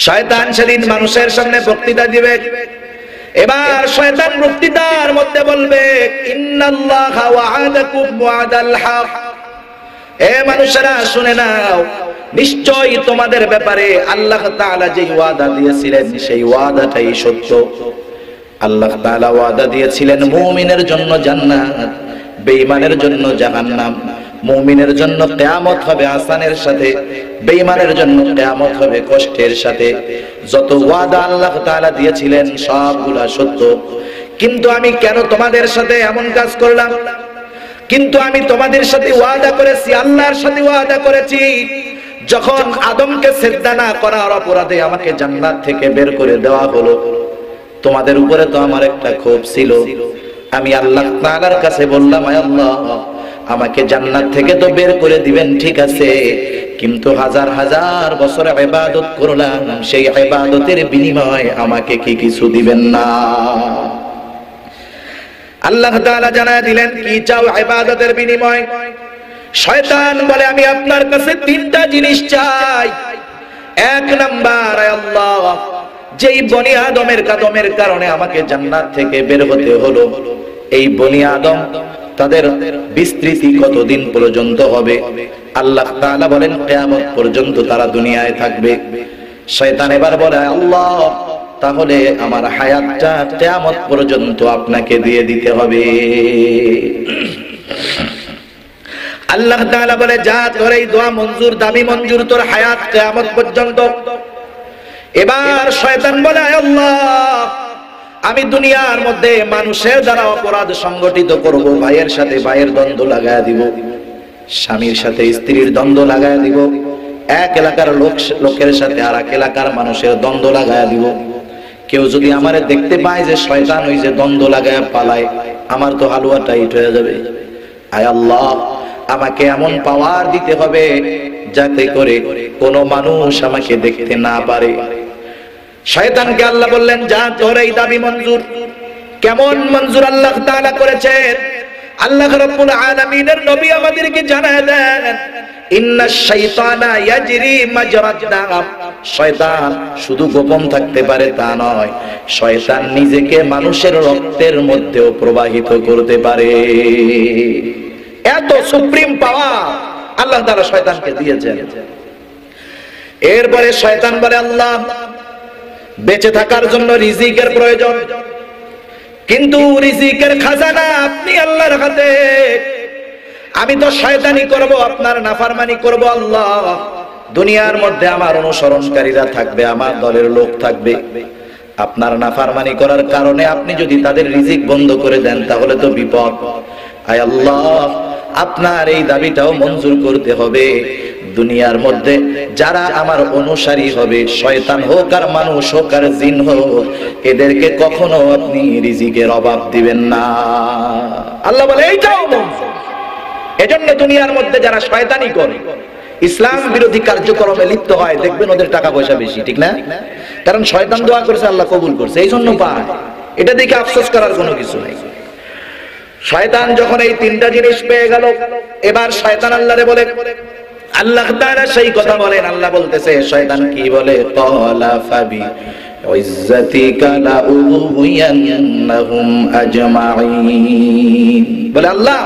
শয়তান সেদিন মানুষের সামনে বক্তৃতা দিবে। এবার শয়তান বক্তৃতার মধ্যে বলবে, ইন্নাল্লাহা ওয়া'আদাকুম ওয়া'দাল হক। এ মানুষেরা শুনে নাও, নিশ্চয়ই তোমাদের ব্যাপারে আল্লাহ তাআলা যে ওয়াদা দিয়েছিলেন সেই ওয়াদাটাই সত্য। আল্লাহ তাআলা ওয়াদা দিয়েছিলেন মুমিনের জন্য জান্নাত, বেঈমানের জন্য জাহান্নাম। মুমিনের জন্য কিয়ামত হবে আসানের সাথে, বেঈমানের জন্য কিয়ামত হবে কষ্টের সাথে। যত ওয়াদা আল্লাহ তাআলা দিয়েছিলেন সবগুলা সত্য। কিন্তু আমি কেন তোমাদের সাথে এমন কাজ করলাম? কিন্তু আমি তোমাদের সাথে ওয়াদা করেছি, আল্লাহর সাথে ওয়াদা করেছি, যখন আদমকে সিজদা না করার অপরাধে আমাকে জান্নাত থেকে বের করে দেওয়া হলো, তোমাদের উপরে তো আমার একটা ক্ষোভ ছিল। আমি আল্লাহ তাআলার কাছে বললাম, আয় আল্লাহ, আমাকে জান্নাত থেকে তো বের করে দিবেন, ঠিক আছে, কিন্তু হাজার হাজার বছর ইবাদত করলাম, সেই ইবাদতের বিনিময়ে আমাকে কি কিছু দিবেন না? আল্লাহ তাআলা জানায় দিলেন, কি চাও ইবাদতের বিনিময়? শয়তান বলে, আমি আপনার কাছে তিনটা জিনিস চাই। এক নাম্বার, আয় আল্লাহ, যেই বনি আদমের কারণে আমাকে জান্নাত থেকে বের হতে হলো, এই বনি আদম তাদের বিস্তৃতি কতদিন পর্যন্ত হবে? আল্লাহ তাআলা বলেন, কিয়ামত পর্যন্ত তারা দুনিয়ায় থাকবে। শয়তান এবার বলে, আল্লাহ, তাহলে আমার হায়াতটা কিয়ামত পর্যন্ত আপনাকে দিয়ে দিতে হবে। আল্লাহ তাআলা বলে, যা, তোর এই দোয়া মঞ্জুর, দাবি মঞ্জুর, তোর হায়াত কিয়ামত পর্যন্ত। এবার শয়তান বলে, আল্লাহ, আমি দুনিয়ার মধ্যে মানুষের দ্বারা অপরাধ সংগঠিত করব, ভাইয়ের সাথে ভাইয়ের দ্বন্দ্ব লাগায় দিব, স্বামীর সাথে স্ত্রীর দ্বন্দ্ব লাগায় দিব, এক এলাকার লোকের সাথে আর এক এলাকার মানুষের দ্বন্দ্ব লাগায় দিব। কেউ যদি আমারে দেখতে পায় যে শয়তান ওই যে দ্বন্দ্ব লাগায় পালায়, আমার তো হালুয়া টাইট হয়ে যাবে। আয় আল্লাহ, আমাকে এমন পাওয়ার দিতে হবে যাতে করে কোনো মানুষ আমাকে দেখতে না পারে। শয়তানকে আল্লাহ বললেন, যা, তোর এই দাবি মঞ্জুর। কেমন মঞ্জুর আল্লাহ তাআলা করেছেন? আল্লাহ রাব্বুল আলামিনের নবী আমাদেরকে জানায় দেন, ইন্নাশ শাইতানা ইয়াজরি মাজরাদ দাম। শয়তান শুধু গোপন থাকতে পারে তা নয়, শয়তান নিজেকে মানুষের রক্তের মধ্যেও প্রবাহিত করতে পারে। এত সুপ্রিম পাওয়ার আল্লাহ তাআলা শয়তানকে দিয়েছেন। এরপরে শয়তান বলে, আল্লাহ, বেঁচে থাকার জন্য রিজিকের প্রয়োজন, কিন্তু রিজিকের খাজানা আপনি আল্লাহর হাতে। আমি তো শয়তানি করব, আপনার নাফরমানি করব। আল্লাহ, দুনিয়ার মধ্যে আমার অনুসরণকারীরা থাকবে, আমার দলের লোক থাকবে। আপনার নাফরমানি করার কারণে আপনি যদি তাদের রিজিক বন্ধ করে দেন তাহলে তো বিপদ। আয় আল্লাহ, আপনার এই দাবিটাও মঞ্জুর করতে হবে। দুনিয়ার মধ্যে যারা আমার অনুসারী হবে, শয়তান হোক আর মানুষ হোক আর জিন হোক, এদেরকে কখনো আপনি রিজিকের অভাব দিবেন না। আল্লাহ বলে, এইটাও মঞ্জুর। এজন্য দুনিয়ার মধ্যে যারা শয়তানি করে, ইসলাম বিরোধী কার্যক্রমে লিপ্ত হয়, দেখবেন ওদের টাকা পয়সা বেশি, ঠিক না? কারণ শয়তান দোয়া করেছে, আল্লাহ কবুল করছে, এই জন্য পায়। এটা দেখে আফসোস করার কোনো কিছু নেই। শয়তান যখন এই তিনটা জিনিস পেয়ে গেল, এবার শয়তান আল্লাহরে বলে, আল্লাহ তাআলা সেই কথা বলেন। আল্লাহ বলতেছে, শয়তান কি বলে? ক্বালা ফাবি ইজ্জাতিকা লা উযিয়ান্নাহুম আজমাইন। বলে, আল্লাহ,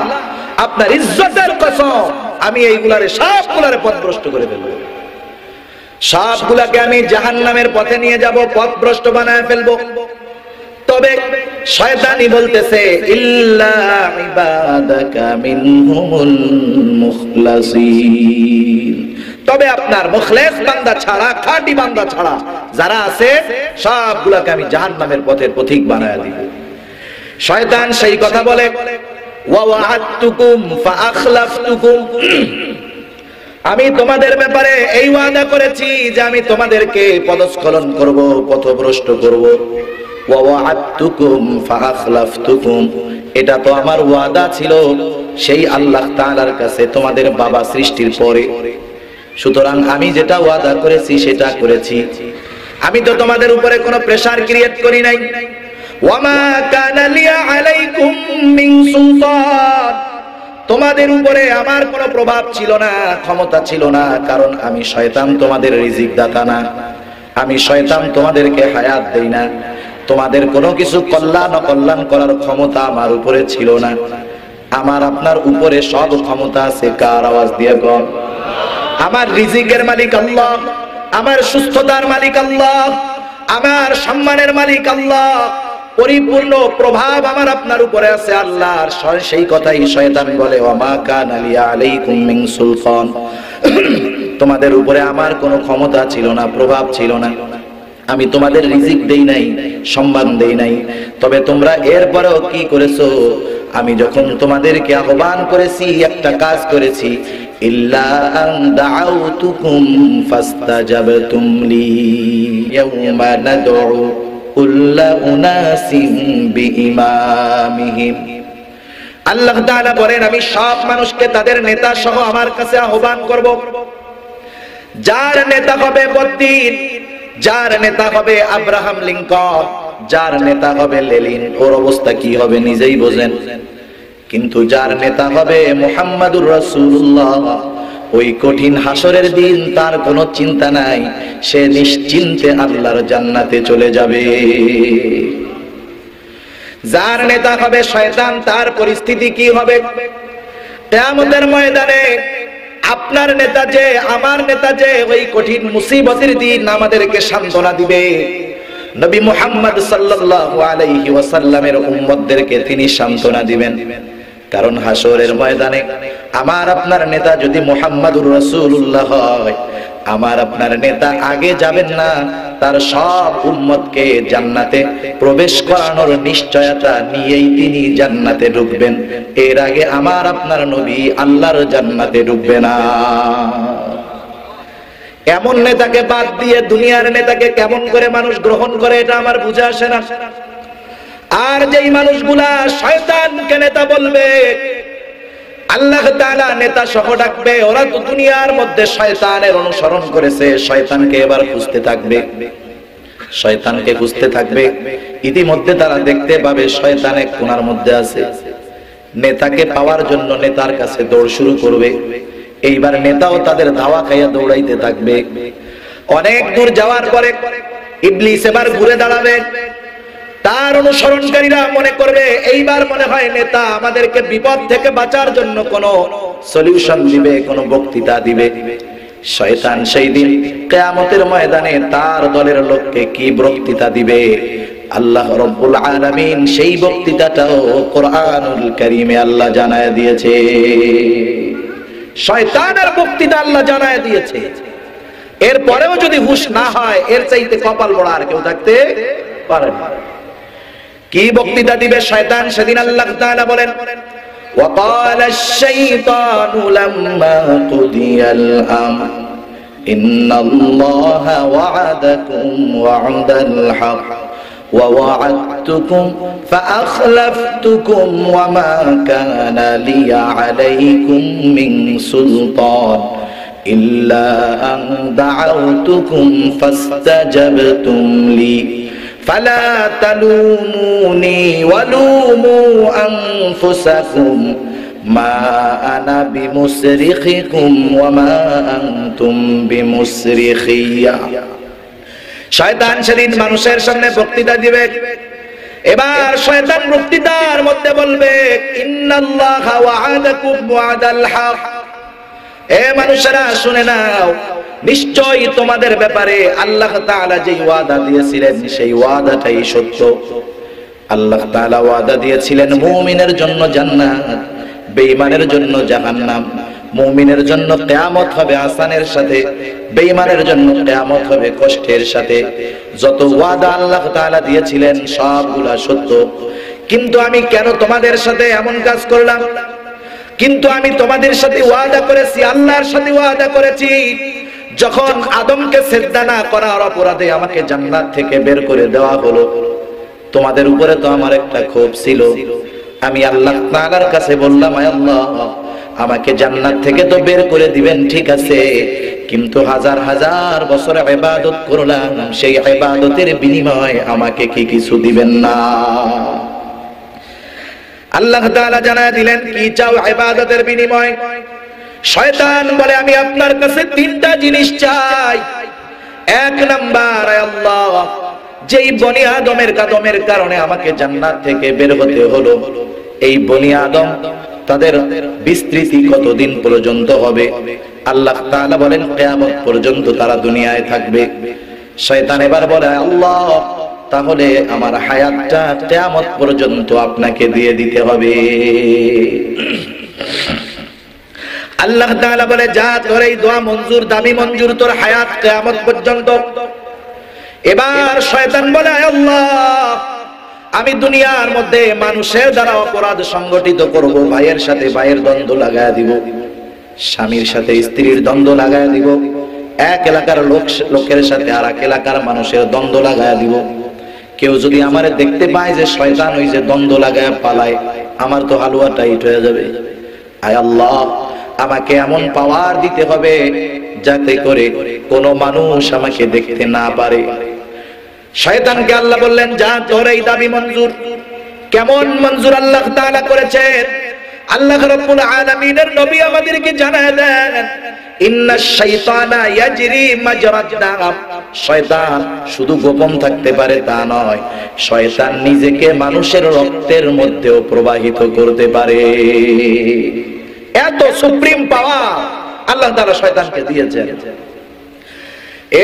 আপনার ইজ্জতের কসম, আমি এইগুলারে সবগুলারে পথভ্রষ্ট করে ফেলবো, সবগুলাকে আমি জাহান্নামের পথে নিয়ে যাব, পথভ্রষ্ট বানায় ফেলবো। তবে শয়তানি বলতেছে, ইল্লা ইবাদাকা মিনহুমুল মুখলাসিন, তবে আপনার মুখলেস বান্দা ছাড়া, খাঁটি বান্দা ছাড়া যারা আছে সবগুলাকে আমি জাহান্নামের পথের পথিক বানায় দিব। শয়তান সেই কথা বলে, ওয়া ওয়া'আদতুকুম ফাআখলাফতুকুম, আমি তোমাদের ব্যাপারে এই ওয়াদা করেছি যে আমি তোমাদেরকে পদস্খলন করব, পথভ্রষ্ট করব। ওয়া ওয়া'আদতুকুম ফাআখলাফতুকুম, এটা তো আমার ওয়াদা ছিল সেই আল্লাহ তাআলার কাছে তোমাদের বাবা সৃষ্টির পরে। সুতরাং আমি যেটা ওয়াদা করেছি সেটা করেছি। আমি তো তোমাদের উপরে কোনো প্রেসার ক্রিয়েট করি নাই। ওয়া মা কানা লিয়া আলাইকুম মিন সুলতান, তোমাদের উপরে আমার কোনো প্রভাব ছিল না, ক্ষমতা ছিল না, কারণ আমি শয়তান তোমাদের রিজিক দাতা না। আমি শয়তান তোমাদেরকে হায়াত দেই না, তোমাদের কোনো কিছু কল্যাণ অকল্যাণ করার ক্ষমতা আমার উপরে ছিল না। আমার আপনার উপরে সব ক্ষমতা আছে। কার? আওয়াজ দিয়ে বল। আমার রিজিকের মালিক আল্লাহ, আমার সুস্থতার মালিক আল্লাহ, আমার সম্মানের মালিক আল্লাহ। পরিপূর্ণ প্রভাব আমার আপনার উপরে আছে আল্লাহর। সেই কথাই শয়তান বলে, ওয়া কানা লি আলাইকুম মিন সুলতান, তোমাদের উপরে আমার কোনো ক্ষমতা ছিল না, প্রভাব ছিল না। আমি তোমাদের রিজিক দেই নাই, সম্মান দেই নাই। তবে তোমরা এরপরেও কি করেছো? আমি যখন তোমাদেরকে আহ্বান করেছি, একটা কাজ করেছি, ইল্লা আন দাআউতুকুম ফাস্তাজাবতুম লি ইয়াওমা নাদউ কুল্লা উনাসিন বিইমামিহিম। আল্লাহ তাআলা বলেন, আমি সব মানুষকে তাদের নেতা সহ আমার কাছে আহ্বান করব। যার নেতা হবে বদ্দিন, যার নেতা হবে আব্রাহাম লিঙ্কন, যার নেতা হবে লেনিন, ওর অবস্থা কি হবে নিজেই বোঝেন। কিন্তু যার নেতা হবে মুহাম্মাদুর রাসূলুল্লাহ, ওই কঠিন হাসরের দিন তার কোনো চিন্তা নাই, সে নিশ্চিন্তে আল্লাহর জান্নাতে চলে যাবে। যার নেতা হবে শয়তান, তার পরিস্থিতি কি হবে? কিয়ামতের ময়দানে আপনার নেতা যে, আমার নেতা যে, ওই কঠিন মুসিবতের দিন আমাদেরকে সান্ত্বনা দিবে। নবী মুহাম্মদ সাল্লাল্লাহু আলাইহি ওয়াসাল্লামের উম্মতদেরকে তিনি সান্ত্বনা দিবেন। কারণ হাসরের ময়দানে আমার আপনার নেতা যদি মুহাম্মাদুর রাসূলুল্লাহ হয়, আমার আপনার নেতা আগে যাবেন না, তার সব উম্মতকে জান্নাতে প্রবেশ করানোর নিশ্চয়তা নিয়েই তিনি জান্নাতে ঢুকবেন। এর আগে আমার আপনার নবী আল্লাহর জান্নাতে ঢুকবে না। এমন নেতাকে বাদ দিয়ে দুনিয়ার নেতাকে কেমন করে মানুষ গ্রহণ করে, এটা আমার বুঝে আসে না। আর যেই মানুষগুলা শয়তানকে নেতা বলবে, আল্লাহ তাআলা নেতা সহ ডাকবে, ওরা তো দুনিয়ার মধ্যে শয়তানের অনুসরণ করেছে, শয়তানকে এবার খুঁজতে থাকবে, শয়তানকে খুঁজতে থাকবে। ইতিমধ্যে তারা দেখতে পাবে শয়তান এক কোণার মধ্যে আছে। নেতাকে পাওয়ার জন্য নেতার কাছে দৌড় শুরু করবে। এইবার নেতাও তাদের ধাওয়া খাইয়া দৌড়াইতে থাকবে। অনেক দূর যাওয়ার পরে ইবলিস এবার ঘুরে দাঁড়াবে। তার অনুসরণকারীরা মনে করবে, এইবার মনে হয় নেতা আমাদেরকে বিপদ থেকে বাঁচার জন্য কোনো সলিউশন দিবে, কোনো বক্তৃতা দিবে। শয়তান সেই দিন কিয়ামতের ময়দানে তার দলের লোককে কি বক্তৃতা দিবে, আল্লাহ রাব্বুল আলামিন সেই বক্তৃতাটাও কোরআনুল কারীমে আল্লাহ জানায় দিয়েছে। শয়তানের বক্তৃতা আল্লাহ জানায় দিয়েছে। এরপরেও যদি হুঁশ না হয়, এর চাইতে কপাল বড় আর কেউ থাকতে পারে না। কি বক্তৃতা দিবে শয়তান সেদিন? আল্লাহ তাআলা বলেন, وقال الشيطان لما قضي الأمر إن الله وعدكم وعد الحق ووعدتكم فأخلفتكم وما كان لي عليكم من سلطان إلا أن دعوتكم فاستجبتم لي فلا تلوموني ولوموا أنفسكم ما أنا بمصرخكم وما أنتم بمصرخي। শয়তান সেদিন মানুষের সামনে বক্তৃতা দিবে। এবার শয়তান বক্তৃতার মধ্যে বলবে, ইন্নাল্লাহা ওয়া'আদাকুম ওয়া'দাল হক। এ মানুষেরা শুনে নাও, নিশ্চয়ই তোমাদের ব্যাপারে আল্লাহ তাআলা যে ওয়াদা দিয়েছিলেন সেই ওয়াদাটাই সত্য। আল্লাহ তাআলা ওয়াদা দিয়েছিলেন মুমিনের জন্য জান্নাত, বেঈমানের জন্য জাহান্নাম। মুমিনের জন্য কিয়ামত হবে আসানের সাথে, বেঈমানের জন্য কিয়ামত হবে কষ্টের সাথে। যত ওয়াদা আল্লাহ তাআলা দিয়েছিলেন সবগুলা সত্য। কিন্তু আমি কেন তোমাদের সাথে এমন কাজ করলাম? কিন্তু আমি তোমাদের সাথে ওয়াদা করেছি, আল্লাহর সাথে ওয়াদা করেছি, যখন আদমকে সিজদা না করার অপরাধে আমাকে জান্নাত থেকে বের করে দেওয়া হলো, তোমাদের উপরে তো আমার একটা ক্ষোভ ছিল। আমি আল্লাহ তাআলার কাছে বললাম, আয় আল্লাহ, আমাকে জান্নাত থেকে তো বের করে দিবেন, ঠিক আছে, কিন্তু হাজার হাজার বছর ইবাদত করলাম, সেই ইবাদতের বিনিময়ে আমাকে কি কিছু দিবেন না? আল্লাহ তাআলা জানায় দিলেন, কি চাও ইবাদতের বিনিময়ে? শয়তান বলে, আমি আপনার কাছে তিনটা জিনিস চাই। এক নাম্বার, আল্লাহ যেই বনি আদমের কাদমের কারণে আমাকে জান্নাত থেকে বের হতে হলো, এই বনি আদম তাদের বিস্তৃতি কতদিন পর্যন্ত হবে? আল্লাহ তাআলা বলেন কিয়ামত পর্যন্ত তারা দুনিয়ায় থাকবে। শয়তান এবার বলে, আল্লাহ তাহলে আমার হায়াতটা কিয়ামত পর্যন্ত আপনাকে দিয়ে দিতে হবে। আল্লাহ তাআলা বলে, যা তোর এই দোয়া মঞ্জুর, দাবি মঞ্জুর, তোর হায়াত কিয়ামত পর্যন্ত। এবার শয়তান বলে, আল্লাহ আমি দুনিয়ার মধ্যে মানুষের দ্বারা অপরাধ সংগঠিত করব, ভাইয়ের সাথে ভাইয়ের দ্বন্দ্ব লাগায় দিব, স্বামীর সাথে স্ত্রীর দ্বন্দ্ব লাগায় দিব, এক এলাকার লোকের সাথে আর এক এলাকার মানুষের দ্বন্দ্ব লাগায় দিব। কেউ যদি আমারে দেখতে পায় যে শয়তান ওই যে দ্বন্দ্ব লাগায় পালায়, আমার তো হালুয়া টাইট হয়ে যাবে। আয় আল্লাহ আমাকে এমন পাওয়ার দিতে হবে যাতে করে কোনো মানুষ আমাকে দেখতে না পারে। শয়তানকে আল্লাহ বললেন, যা তোর এই দাবি মঞ্জুর। কেমন মঞ্জুর আল্লাহ তাআলা করেছেন? আল্লাহ রাব্বুল আলামিনের নবী আমাদেরকে জানায় দেন, ইন্নাশ শাইতানা ইয়াজরি মাজরাদ দাম। শয়তান শুধু গোপন থাকতে পারে তা নয়, শয়তান নিজেকে মানুষের রক্তের মধ্যেও প্রবাহিত করতে পারে। এত সুপ্রিম পাওয়ার আল্লাহ তাআলা শয়তানকে দিয়েছেন।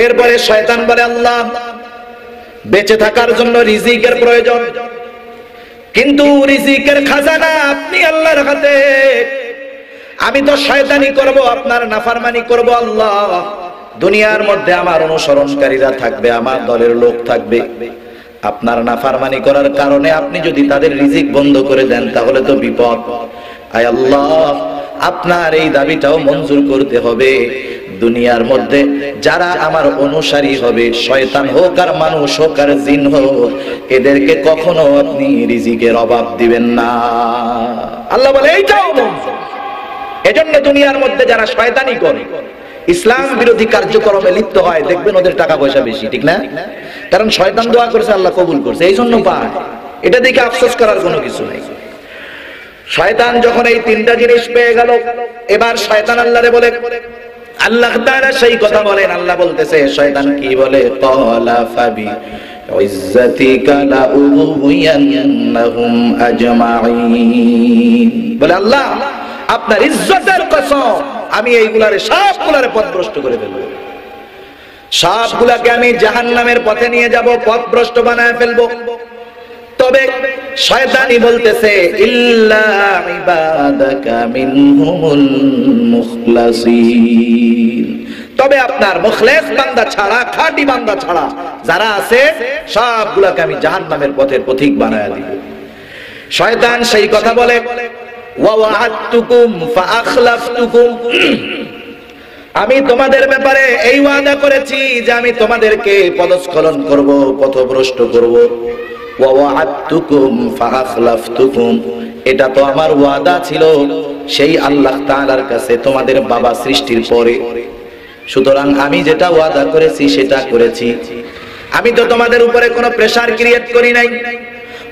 এরপরে শয়তান বলে, আল্লাহ বেঁচে থাকার জন্য রিজিকের প্রয়োজন, কিন্তু রিজিকের খাজানা আপনি আল্লাহর হাতে। আমি তো শয়তানি করব, আপনার নাফরমানি করব। আল্লাহ দুনিয়ার মধ্যে আমার অনুসরণকারীরা থাকবে, আমার দলের লোক থাকবে। আপনার নাফরমানি করার কারণে আপনি যদি তাদের রিজিক বন্ধ করে দেন তাহলে তো বিপদ। আয় আল্লাহ আপনার এই দাবিটাও মঞ্জুর করতে হবে। দুনিয়ার মধ্যে যারা আমার অনুসারী হবে, শয়তান হোক আর মানুষ হোক আর জিন হোক, এদেরকে কখনো আপনি রিজিকের অভাব দিবেন না। আল্লাহ বলে এইটাও মঞ্জুর। এজন্য দুনিয়ার মধ্যে যারা শয়তানি করে, ইসলাম বিরোধী কার্যক্রমে লিপ্ত হয়, দেখবেন ওদের টাকা পয়সা বেশি, ঠিক না? কারণ শয়তান দোয়া করেছে, আল্লাহ কবুল করছে, এই জন্য পায়। এটা দেখে আফসোস করার কোনো কিছু নাই। শয়তান যখন এই তিনটা জিনিস পেয়ে গেল, এবার শয়তান আল্লাহরে বলে, আল্লাহ তাআলা সেই কথা বলেন। আল্লাহ বলতেছে, শয়তান কি বলে? ক্বালা ফাবি ইজ্জাতিকা লা উযিয়ান্নাহুম আজমাইন। বলে আল্লাহ আপনার ইজ্জতের কসম, আমি এইগুলারে সবগুলারে পথভ্রষ্ট করে ফেলবো, সবগুলাকে আমি জাহান্নামের পথে নিয়ে যাব, পথভ্রষ্ট বানায় ফেলবো। তবে শয়তানি বলতেছে, ইল্লা ইবাদাকা মিনহুমুল মুখলাসিন। তবে আপনার মুখলেস বান্দা ছাড়া, খাঁটি বান্দা ছাড়া যারা আছে সবগুলোকে আমি জাহান্নামের পথের পথিক বানায় দিব। শয়তান সেই কথা বলে, ওয়া ওয়া'আদতুকুম ফাআখলাফতুকুম। আমি তোমাদের ব্যাপারে এই ওয়াদা করেছি যে আমি তোমাদেরকে পদস্খলন করব, পথভ্রষ্ট করব। ওয়া ওয়া'আদতুকুম ফাআখলাফতুকুম, এটা তো আমার ওয়াদা ছিল সেই আল্লাহ তাআলার কাছে তোমাদের বাবা সৃষ্টির পরে। সুতরাং আমি যেটা ওয়াদা করেছি সেটা করেছি। আমি তো তোমাদের উপরে কোনো প্রেসার ক্রিয়েট করি নাই।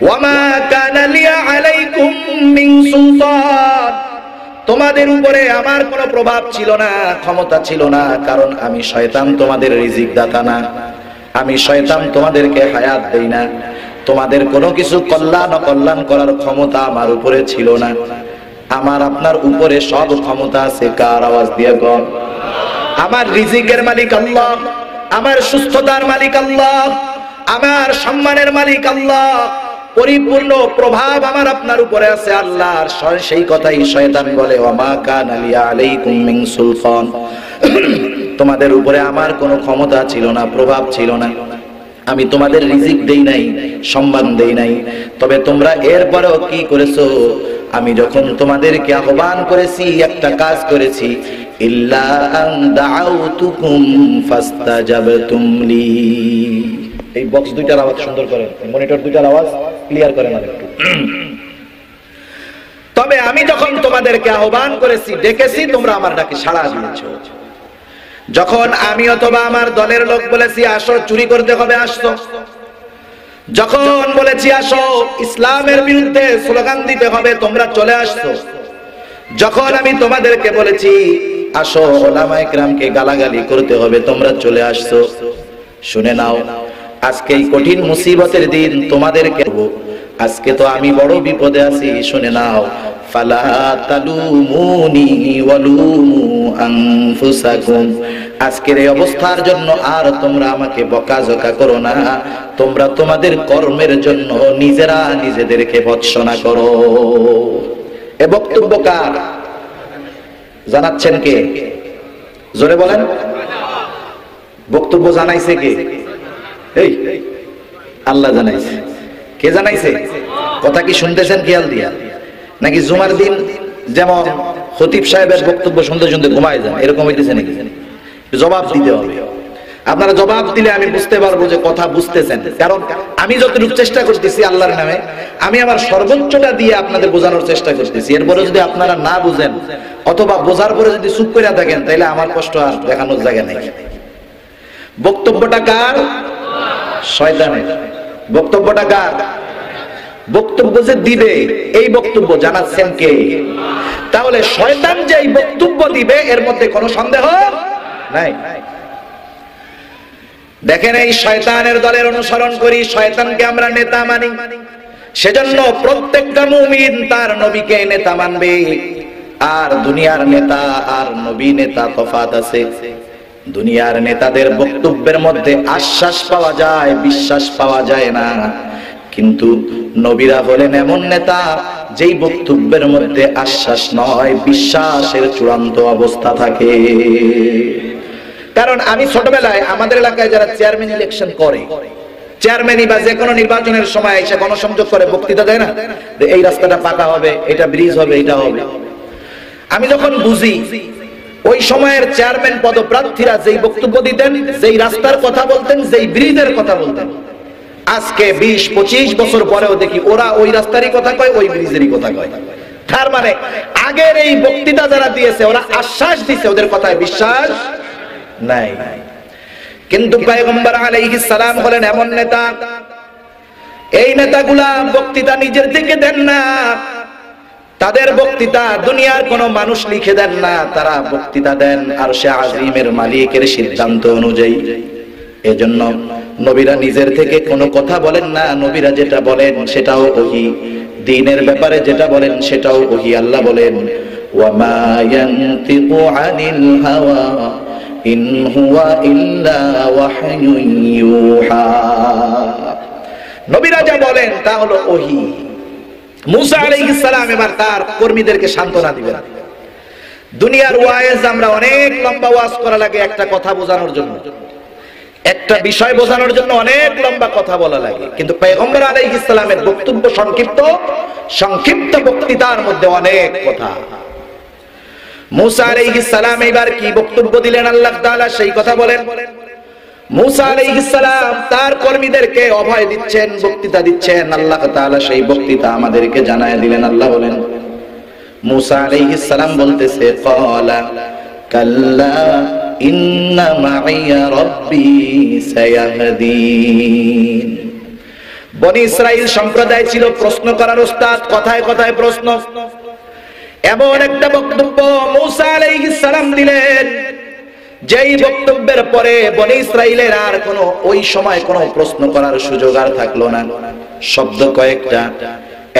ওয়ামা কানা লিয়া আলাইকুম মিন সুলতান, তোমাদের উপরে আমার কোনো প্রভাব ছিল না, ক্ষমতা ছিল না, কারণ আমি শয়তান তোমাদের রিজিক দাতা না। আমি শয়তান তোমাদেরকে হায়াত দেই না। তোমাদের কোনো কিছু কল্যাণ অকল্যাণ করার ক্ষমতা আমার উপরে ছিল না। আমার আপনার উপরে সব ক্ষমতা আছে। কার? আওয়াজ দিয়ে বল। আমার রিজিকের মালিক আল্লাহ, আমার সুস্থতার মালিক আল্লাহ, আমার সম্মানের মালিক আল্লাহ। পরিপূর্ণ প্রভাব আমার আপনার উপরে আছে আল্লাহর। সেই কথাই শয়তান বলে, ওয়ামা কানা লিয়া আলাইকুম মিন সুলতান, তোমাদের উপরে আমার কোনো ক্ষমতা ছিল না, প্রভাব ছিল না। আমি তোমাদের রিজিক দেই নাই, সম্মান দেই নাই। তবে তোমরা এরপরেও কি করেছো? আমি যখন তোমাদেরকে আহ্বান করেছি, একটা কাজ করেছি, ইল্লা আন দাআউতুকুম ফাস্তাজাবতুম লি। এই বক্স দুইটার আওয়াজ সুন্দর করেন, মনিটর দুইটার আওয়াজ ক্লিয়ার করেন আর একটু। তবে আমি যখন তোমাদেরকে আহ্বান করেছি, ডেকেছি, তোমরা আমার ডাকে সাড়া দিয়েছো। যখন আমি অথবা আমার দলের লোক বলেছি আসো চুরি করতে হবে, আসছো। যখন বলেছি আসো ইসলামের বিরুদ্ধে স্লোগান দিতে হবে, তোমরা চলে আসছো। যখন আমি তোমাদেরকে বলেছি আসো উলামায়ে কেরামকে গালাগালি করতে হবে, তোমরা চলে আসছো। শুনে নাও, আজকে এই কঠিন মুসিবতের দিন তোমাদেরকে, আজকে তো আমি বড় বিপদে আছি, শুনে নাও, ফালা তালুমুনি ওয়ালুমু আনফুসাকুম, আজকের এই অবস্থার জন্য আর তোমরা আমাকে বকাঝকা করো না, তোমরা তোমাদের কর্মের জন্য নিজেরা নিজেদেরকে ভৎসনা করো। এ বক্তব্য কার? জানাচ্ছেন কে? জোরে বলেন। বক্তব্য জানাইছে কে? এই আল্লাহ জানাইছে। কে জানাইছে? কথা কি শুনতেছেন খেয়াল দিয়া? নাকি জুমার দিন যেমন খতিব সাহেবের বক্তব্য শুনতে শুনতে ঘুমায় যান, এরকম হইতেছে নাকি? জবাব দিতে হবে। আপনারা জবাব দিলে আমি বুঝতে পারবো যে কথা বুঝতেছেন। কারণ আমি যতটুকু চেষ্টা করতেছি আল্লাহর নামে, আমি আমার সর্বোচ্চটা দিয়ে আপনাদের বোঝানোর চেষ্টা করতেছি। এরপরে যদি আপনারা না বুঝেন অথবা বোঝার পরে যদি চুপ করে থাকেন, তাহলে আমার কষ্ট আর দেখানোর জায়গা নেই। বক্তব্যটা কার? শয়তানের। বক্তব্যটা কার? বক্তব্য যে দিবে এই বক্তব্য জানাচ্ছেন কে? তাহলে শয়তান যে এই বক্তব্য দিবে এর মধ্যে কোনো সন্দেহ নাই। দেখেন, এই শয়তানের দলের অনুসরণ করি, শয়তানকে আমরা নেতা মানি, সেজন্য প্রত্যেকটা মুমিন তার নবীকে নেতা মানবে। আর দুনিয়ার নেতা আর নবী নেতা তফাৎ আছে। দুনিয়ার নেতাদের বক্তব্যের মধ্যে আশ্বাস পাওয়া যায়, বিশ্বাস পাওয়া যায় না, কিন্তু নবীরা হলেন এমন নেতা যেই বক্তব্যের মধ্যে আশ্বাস নয়, বিশ্বাসের চূড়ান্ত অবস্থা থাকে। কারণ আমি ছোটবেলায় আমাদের এলাকায় যারা চেয়ারম্যান ইলেকশন করে, চেয়ারম্যানই বা যে কোনো নির্বাচনের সময় এসে গণসংযোগ করে বক্তৃতা দেয় না, এই রাস্তাটা পাকা হবে, এটা ব্রিজ হবে, এটা হবে। আমি যখন বুঝি ওই সময়ের চেয়ারম্যান পদপ্রার্থীরা যেই বক্তব্য দিতেন, যেই রাস্তার কথা বলতেন, যেই ব্রিজের কথা বলতেন, আজকে 20-25 বছর পরেও দেখি ওরা ওই রাস্তারই কথা কয়, ওই ব্রিজেরই কথা কয়। তার মানে আগের এই বক্তৃতা যারা দিয়েছে ওরা আশ্বাস দিয়েছে, ওদের কথায় বিশ্বাস নাই। কিন্তু পয়গম্বর আলাইহিস সালাম হলেন এমন নেতা, এই নেতাগুলা বক্তৃতা নিজের থেকে দেন না, তাদের বক্তৃতা দুনিয়ার কোন মানুষ লিখে দেন না, তারা বক্তৃতা দেন আরশে আজিমের মালিকের সিদ্ধান্ত অনুযায়ী। এজন্য নবীরা নিজের থেকে কোনো কথা বলেন না, নবীরা যেটা বলেন সেটাও ওহী, দ্বীনের ব্যাপারে যেটা বলেন সেটাও ওহী। আল্লাহ বলেন, ওয়া মা ইয়ানতিকু আনিল হাওয়া ইন হুয়া ইল্লা ওয়াহয়ুন ইউহা, নবীরা যা বলেন তা হলো ওহী। মুসা আলাইহিস সালাম এবার তার কর্মীদেরকে সান্ত্বনা দিবেন। দুনিয়ার ওয়াইজ আমরা অনেক লম্বা ওয়াজ করা লাগে একটা কথা বোঝানোর জন্য, একটা বিষয় বোঝানোর জন্য অনেক লম্বা কথা বলা লাগে, কিন্তু পয়গম্বর আলাইহিস সালামের বক্তব্য সংক্ষিপ্ত, সংক্ষিপ্ত বক্তৃতার মধ্যে অনেক কথা। মুসা আলাইহিস সালাম এবার কি বক্তব্য দিলেন আল্লাহ তাআলা সেই কথা বলেন। মুসা আলাইহিস সালাম তার কর্মীদেরকে অভয় দিচ্ছেন, বক্তৃতা দিচ্ছেন, আল্লাহ তাআলা সেই বক্তৃতা আমাদেরকে জানায় দিলেন। আল্লাহ বলেন, মুসা আলাইহিস সালাম বলতেছে, ক্বালা কাল্লা ইন্না মাইয়া রাব্বি সায়াহদিন। বনি ইসরাইল সম্প্রদায় ছিল প্রশ্ন করার ওস্তাদ, কথায় কথায় প্রশ্ন। এমন একটা বক্তব্য মুসা আলাইহিস সালাম দিলেন যেই বক্তব্যের পরে বনি ইসরাইলের আর কোনো ওই সময় কোনো প্রশ্ন করার সুযোগ আর থাকলো না। শব্দ কয়েকটা।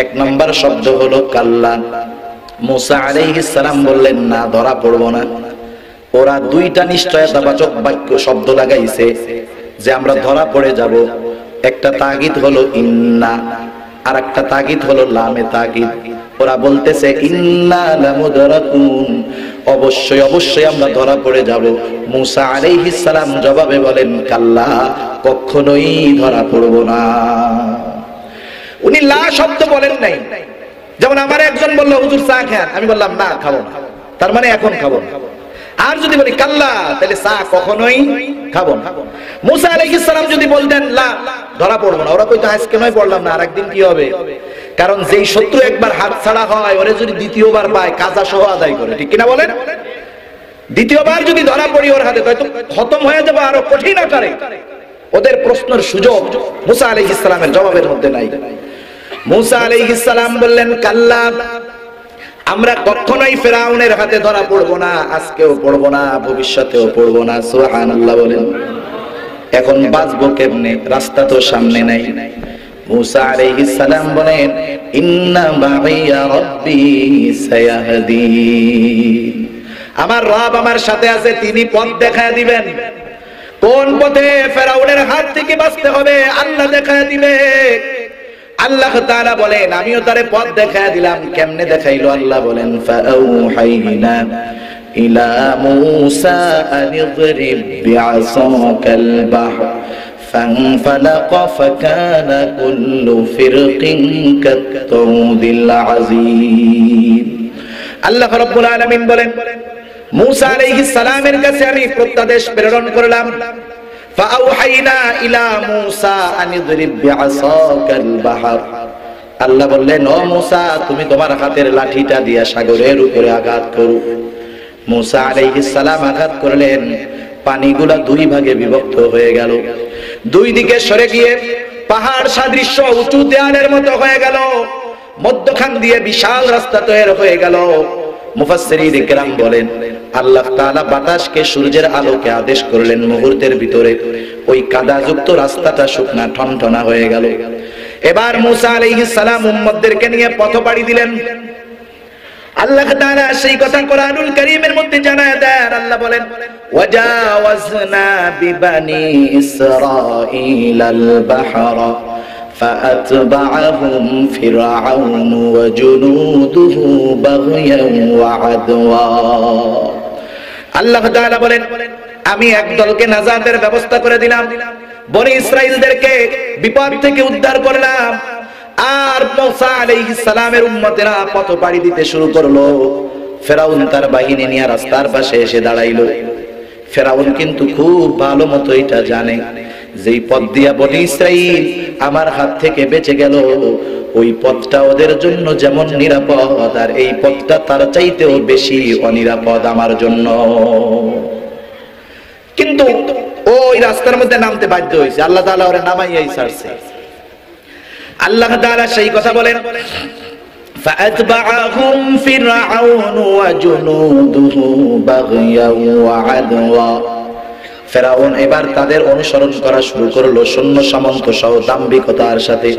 এক নম্বর শব্দ হলো কাল্লা। মুসা আলাইহিস সালাম বললেন, না, ধরা পড়বো না। ওরা দুইটা নিশ্চয়তাবাচক বাক্য শব্দ লাগাইছে যে আমরা ধরা পড়ে যাব। একটা তাগিদ হলো ইন্না, আর একটা তাগিদ হলো লামে তাগিদ। ওরা বলতেছে ইন্না লামুদরাকুন, অবশ্যই অবশ্যই আমরা ধরা পড়ে যাব। মুসা আলাইহিস সালাম জবাবে বলেন, কাল্লা, কখনোই ধরা পড়ব না। উনি লা শব্দ বলেন নাই। যেমন আমার একজন বলল, হুজুর চা খান, আমি বললাম না, খাবো না, তার মানে এখন খাবো না। আর যদি বলি কাল্লা, তাহলে চা কখনোই খাবো না। মুসা আলাইহিস সালাম যদি বলতেন লা, ধরা পড়বো না, ওরা কইতো আজকে নয় পড়লাম না, আরেকদিন কি হবে? কারণ যেই শত্রু একবার হাত ছাড়া হয়, ওরে যদি দ্বিতীয়বার পায় কাজা সহ আদায় করে, ঠিক কিনা বলেন? দ্বিতীয়বার যদি ধরা পড়ি ওর হাতে, হয়তো খতম হয়ে যাবে আরো কঠিন আকারে। ওদের প্রশ্নের সুযোগ মুসা আলাইহিস সালামের জবাবের মধ্যে নাই। মুসা আলাইহিস সালাম বললেন, কাল্লা, আমরা কখনোই ফিরাউনের হাতে ধরা পড়বো না, আজকেও পড়বো না, ভবিষ্যতেও পড়বো না। সুবহানাল্লাহ বলেন। এখন বাঁচবো কেমনে, রাস্তা তো সামনে নাই। মুসা আলাইহিস সালাম বলেন, ইন্না মাইয়া রাব্বি সায়াহদিন, আমার রব আমার সাথে আছে, তিনি পথ দেখায় দিবেন। কোন পথে ফেরাউনের হাত থেকে বাঁচতে হবে আল্লাহ দেখায় দিবে। আল্লাহ তাআলা বলেন, আমিও তারে পথ দেখায় দিলাম। কেমনে দেখাইলো? আল্লাহ বলেন, ফাআউহাইনা ইলা মূসা আন ইদরিব বিআসাকাল বাহর فانفلق فكان كل فرق كالطود العظيم। আল্লাহ রাব্বুল আলামিন বলেন, মূসা আলাইহিস সালামের কাছে আমি প্রত্যাদেশ প্রেরণ করলাম। ফাআউহাইনা ইলা মূসা আন ইদরিব বিআসাকাল বাহর, আল্লাহ বললেন, ও মূসা তুমি তোমার হাতের লাঠিটা দিয়া সাগরের উপরে আঘাত করো। মূসা আলাইহিস সালাম আঘাত করলেন, পানিগুলা দুই ভাগে বিভক্ত হয়ে গেল, দুই দিকে সরে গিয়ে পাহাড় সাদৃশ্য উঁচু দেয়ালের মতো হয়ে গেল, মধ্যখান দিয়ে বিশাল রাস্তা তৈরি হয়ে গেল। মুফাসসিরিন ইকরাম বলেন, আল্লাহ তাআলা বাতাসকে সূর্যের আলোকে আদেশ করলেন, মুহূর্তের ভিতরে ওই কাদাযুক্ত রাস্তাটা শুকনা ঠনঠনা হয়ে গেল। এবার মূসা আলাইহিস সালাম উম্মতদেরকে নিয়ে পথ পাড়ি দিলেন। আল্লাহ তাআলা সেই কথা কোরআনুল কারীমের মধ্যে জানায় দেন। আল্লাহ বলেন, ওয়াজাওয়াজনা বিবানি ইসরাঈলাল বাহরা ফাআতবাআহুম ফিরআউন ওয়া জুনুদুহু বাগয়ান ওয়া আদওয়া। আল্লাহ তাআলা বলেন, আমি এক দলকে নাজাতের ব্যবস্থা করে দিলাম, বনি ইসরাইলদেরকে বিপদ থেকে উদ্ধার করলাম। আর মূসা আলাইহিস সালামের উম্মতেরা পথ পাড়ি দিতে শুরু করলো। ফেরাউন তার বাহিনী নিয়ে রাস্তার পাশে এসে দাঁড়াইলো। ফেরাউন কিন্তু খুব ভালো মতো এটা জানে, যেই পথ দিয়া বনি ইসরাইল আমার হাত থেকে বেঁচে গেল, ওই পথটা ওদের জন্য যেমন নিরাপদ, আর এই পথটা তার চাইতেও বেশি অনিরাপদ আমার জন্য। কিন্তু ওই রাস্তার মধ্যে নামতে বাধ্য হয়েছে, আল্লাহ তাআলা ওরে নামাইয়াই ছাড়ছে। আল্লাহ তাআলা সেই কথা বলেন, ফাআতবাআহুম ফিরআউন ওয়া জুনুদুহু বাগয়ান ওয়া আদওয়া। ফেরাউন এবার তাদের অনুসরণ করা শুরু করলো সৈন্য সামন্ত সহ দাম্ভিকতার সাথে।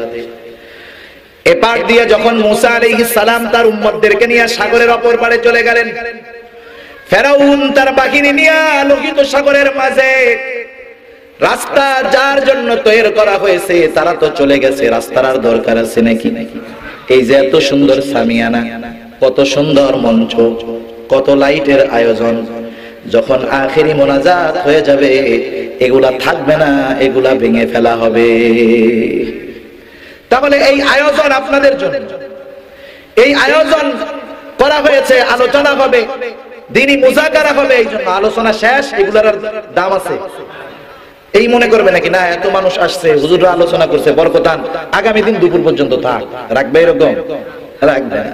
এপার দিয়ে যখন মূসা আলাইহিস সালাম তার উম্মতদেরকে নিয়ে সাগরের অপর পারে চলে গেলেন, ফেরাউন তার বাহিনী নিয়ে লোহিত সাগরের মাঝে রাস্তা যার জন্য তৈরি করা হয়েছে তারা তো চলে গেছে, রাস্তার আর দরকার আছে নাকি? এই যে এত সুন্দর সামিয়ানা, কত সুন্দর মঞ্চ, কত লাইটের আয়োজন, যখন আখেরি মোনাজাত হয়ে যাবে এগুলা থাকবে না, এগুলা ভেঙে ফেলা হবে। তাহলে এই আয়োজন আপনাদের জন্য, এই আয়োজন করা হয়েছে, আলোচনা হবে, দ্বীনি মুযাকারা হবে, এই জন্য আলোচনা শেষ, এগুলার দাম আছে এই মনে করবে নাকি? না, এত মানুষ আসছে, হুজুররা আলোচনা করছে, বরকতান আগামী দিন দুপুর পর্যন্ত থাক, রাখবে এরকম? রাখবে না।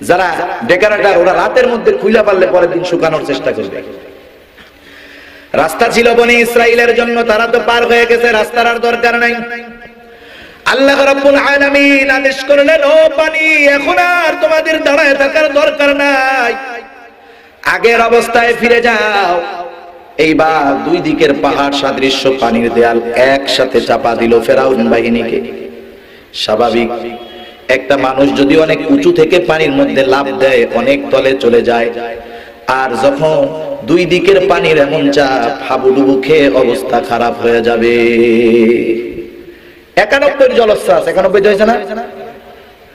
যারা ডেকারাটার ওরা রাতের মধ্যে খুইলা পারলে পরের দিন শুকানোর চেষ্টা করবে। রাস্তা ছিল বনি ইসরাইলের জন্য, তারা তো পার হয়ে গেছে, রাস্তার আর দরকার নাই। আল্লাহ রাব্বুল আলামিন আদেশ করলেন, ও পানি, এখন আর তোমাদের দাঁড়ায় থাকার দরকার নাই, আগের অবস্থায় ফিরে যাও। এইবার দুই দিকের পাহাড় সাদৃশ্য পানির দেয়াল একসাথে চাপা দিল ফেরাউন বাহিনীকে। স্বাভাবিক, একটা মানুষ যদি অনেক উঁচু থেকে পানির মধ্যে লাফ দেয় অনেক তলে চলে যায়, আর যখন দুই দিকের পানির এমন চাপ, হাবুডুবু খেয়ে অবস্থা খারাপ হয়ে যাবে। 91 জলোচ্ছ্বাস, 91 হয়েছে না?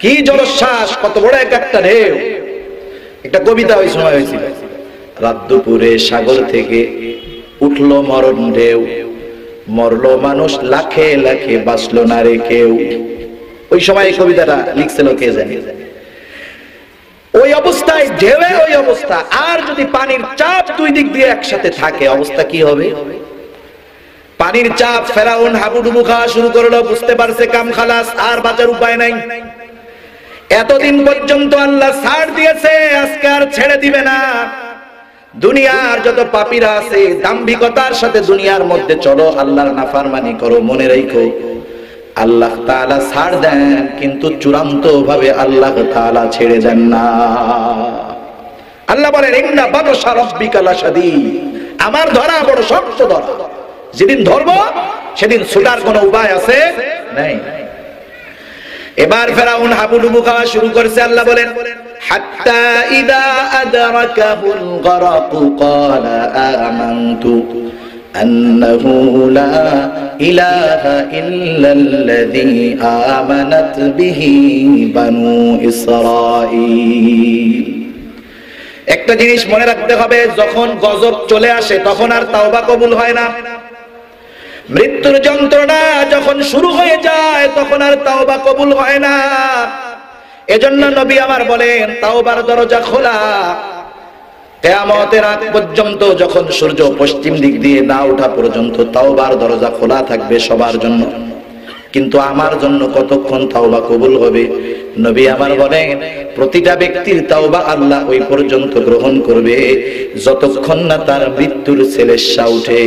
কি জলোচ্ছ্বাস, কত বড় একটা ঢেউ। একটা কবিতা ওই সময় হয়েছিল, রাত দুপুরে সাগর থেকে উঠলো মরণ ঢেউ, মরলো মানুষ লাখে লাখে, বাঁচলো না রে কেউ। ওই সময় এই কবিতাটা লিখছিল কে জানে। ওই অবস্থায় ঢেউয়ে ওই অবস্থা, আর যদি পানির চাপ দুই দিক দিয়ে একসাথে থাকে অবস্থা কি হবে? পানির চাপ, ফেরাউন হাবুডুবু খাওয়া শুরু করলো, বুঝতে পারছে কাম খালাস, আর বাঁচার উপায় নাই। এতদিন পর্যন্ত আল্লাহ ছাড় দিয়েছে, আজকে আর ছেড়ে দিবে না। দুনিয়ার যত পাপীরা আছে দাম্ভিকতার সাথে দুনিয়ার মধ্যে চলো, আল্লাহর নাফরমানি করো, মনে রাখো আল্লাহ তাআলা ছাড় দেন, কিন্তু চূড়ান্ত ভাবে আল্লাহ তাআলা ছেড়ে দেন না। আল্লাহ বলেন, ইন্না বাতশা রাব্বিকা লাশাদীদ, আমার ধরা বড় শক্ত ধরা। যেদিন ধরবো সেদিন ছুটার কোনো উপায় আছে নাই। এবার ফেরাউন হাবুডুবু খাওয়া শুরু করেছে। আল্লাহ বলেন হাত্তা ইদা আদরাকাহুল গরাকু ক্বালা আমানতু আন্নাহু লা ইলাহা ইল্লাল্লাযী আমানাত বিহি বানু ইসরাঈল। একটা জিনিস মনে রাখতে হবে, যখন গজব চলে আসে তখন আর তাওবা কবুল হয় না। মৃত্যুর যন্ত্রণা যখন শুরু হয়ে যায় তখন আর তাওবা কবুল হয় না। এজন্য নবী আমার বলেন তাওবার দরজা খোলা। কিয়ামতের আগ পর্যন্ত, যখন সূর্য পশ্চিম দিক দিয়ে না ওঠা পর্যন্ত তাওবার দরজা খোলা থাকবে সবার জন্য। কিন্তু আমার জন্য কতক্ষণ তাওবা কবুল হবে? নবী আমার বলেন প্রতিটা ব্যক্তির তাওবা আল্লাহ ওই পর্যন্ত গ্রহণ করবে যতক্ষণ না তার মৃত্যুর ছেলেশা উঠে।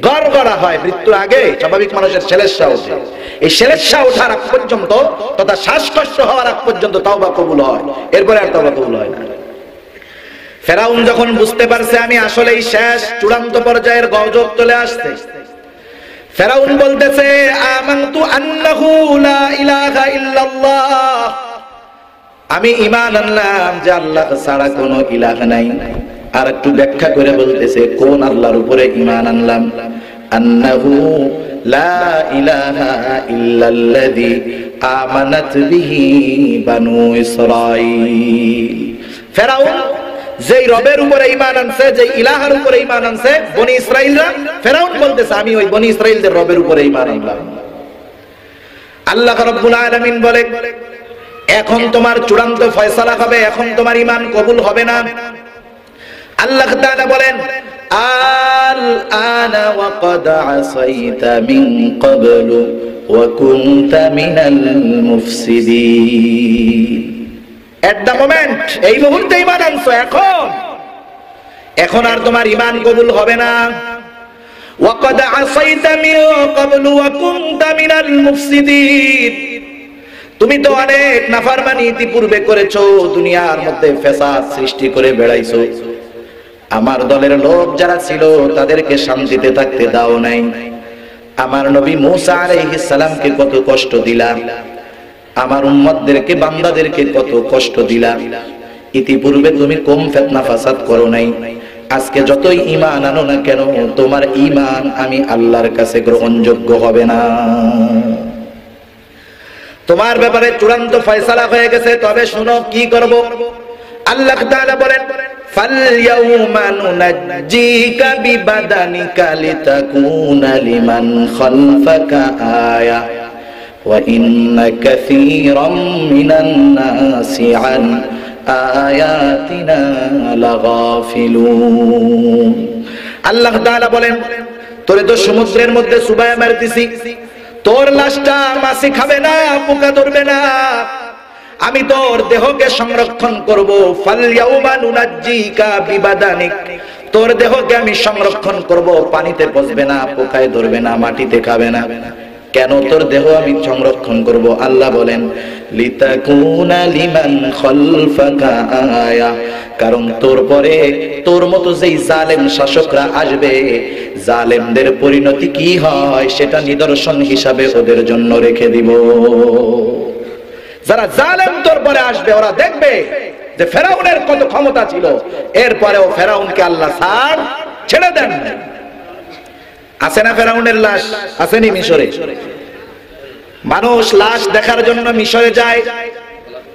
গড় করা হয় মৃত্যুর আগে, স্বাভাবিক মানুষের ছেলেশা ওঠে। এই ছেলেশা ওঠার আগ পর্যন্ত তথা শ্বাসকষ্ট হওয়ার আগ পর্যন্ত তাওবা কবুল হয়, এরপরে আর তাওবা কবুল হয় না। ফেরাউন যখন বুঝতে পারছে আমি আসলেই শেষ, চূড়ান্ত পর্যায়ের গজব চলে আসছে, ফেরাউন বলতেছে আমানতু আন্নাহু লা ইলাহা ইল্লাল্লাহ, আমি ঈমান আনলাম যে আল্লাহ ছাড়া কোনো ইলাহ নাই। আর একটু ব্যাখ্যা করে বলতেছে কোন আল্লাহর উপরে ঈমান আনলাম? আন্নাহু লা ইলাহা ইল্লাল্লাযী আমানাত বিহি বানু ইসরাঈল। ফেরাউন যেই রবের উপরে ঈমান আনছে, যে ইলাহের উপরে ঈমান আনছে বনি ইসরাইলরা, ফেরাউন বলতেছে আমি ওই বনি ইসরাইলদের রবের উপরে ঈমান আনলাম। আল্লাহ রাব্বুল আলামিন বলে এখন তোমার চূড়ান্ত ফয়সালা হবে, এখন তোমার ঈমান কবুল হবে না। আল্লাহ তাআলা বলেন আল আনা ওয়া ক্বাদ আসাইতা মিন ক্বাবলু ওয়া কুনতা মিনাল মুফসিদিন। এট দ্য মোমেন্ট, এই মুহূর্তে ঈমান আনছো, এখন আর তোমার ঈমান কবুল হবে না। ওয়া ক্বাদ আসাইতা মিন ক্বাবলু ওয়া কুনতা মিনাল মুফসিদিন, তুমি তো অনেক নাফরমানি ইতিপূর্বে করেছো, দুনিয়ার মধ্যে ফ্যাসাদ সৃষ্টি করে বেড়াইছো। আমার দলের লোক যারা ছিল তাদেরকে শান্তিতে থাকতে দাও নাই। আমার নবী মূসা আলাইহিস সালামকে কত কষ্ট দিলাম, আমার উম্মতদেরকে বান্দাদেরকে কত কষ্ট দিলাম। ইতিপূর্বে তুমি কম ফিতনা ফাসাদ করো নাই। আজকে যতই ঈমান আনো না কেন তোমার ঈমান আমি আল্লাহর কাছে গ্রহণযোগ্য হবে না। তোমার ব্যাপারে চূড়ান্ত ফয়সালা হয়ে গেছে, তবে শুনো কি করব। আল্লাহ তাআলা বলেন ফালইয়াউমা নুনাজ্জিকা বিবাদানিকা লিতাকুনা লিমান খালফাকা আয়া ওয়া ইন্না কাসীরাম মিনান নাসি আন আয়াতিনা লাগাফিলুন। আল্লাহ তাআলা বলেন তোরে তো সমুদ্রের মধ্যে চুবায়া মারতেছি, তোর লাশটা মাছি খাবে না, পোকা ধরবে না, আমি তোর দেহকে সংরক্ষণ করব। ফালইয়াউমা নুনাজ্জিকা বিবাদানিক, তোর দেহকে আমি সংরক্ষণ করব, পানিতে পচবে না, পোকায় ধরবে না, মাটিতে খাবে না। কেন তোর দেহ আমি সংরক্ষণ করব? আল্লাহ বলেন লিতাকুনা লিমান খালফাকা আয়া, কারণ তোর পরে তোর মতো যেই জালেম শাসকরা আসবে, জালেমদের পরিণতি কি হয় সেটা নিদর্শন হিসাবে ওদের জন্য রেখে দিব। যারা জালেম তোর পরে আসবে ওরা দেখবে যে ফেরাউনের কত ক্ষমতা ছিল, এরপরেও ফেরাউনকে আল্লাহ ছেড়ে দেন। আছে না ফেরাউনের লাশ? আসেনি মিশরে? মানুষ লাশ দেখার জন্য মিশরে যায়,